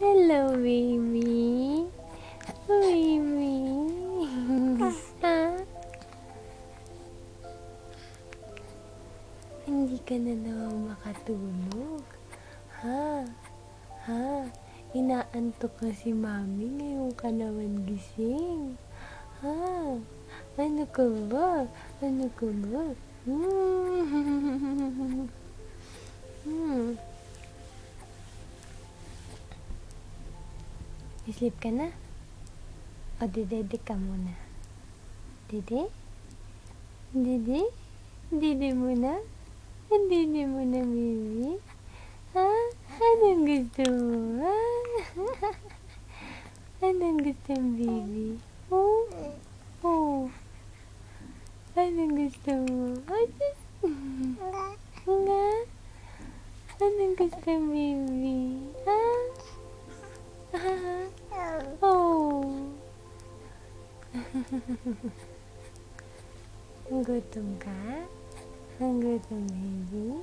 Hello, baby. Baby. Ha? Hindi ka na naman makatulog. Ha? Ha? Inaantok ka si mami. Ngayon ka naman gising. Ha? Ano ka ba? Ano ka ba? Sleep ka na? O, dede ka muna. Dede? Dede? Dede muna? Dede muna, baby? Ha? Anong gusto mo? Ha? Anong gusto mo, baby? Oh? Oh? Anong gusto mo? Nga? Anong gusto mo, baby? Ha? Oh. Gutom ka? Ang gutom, baby?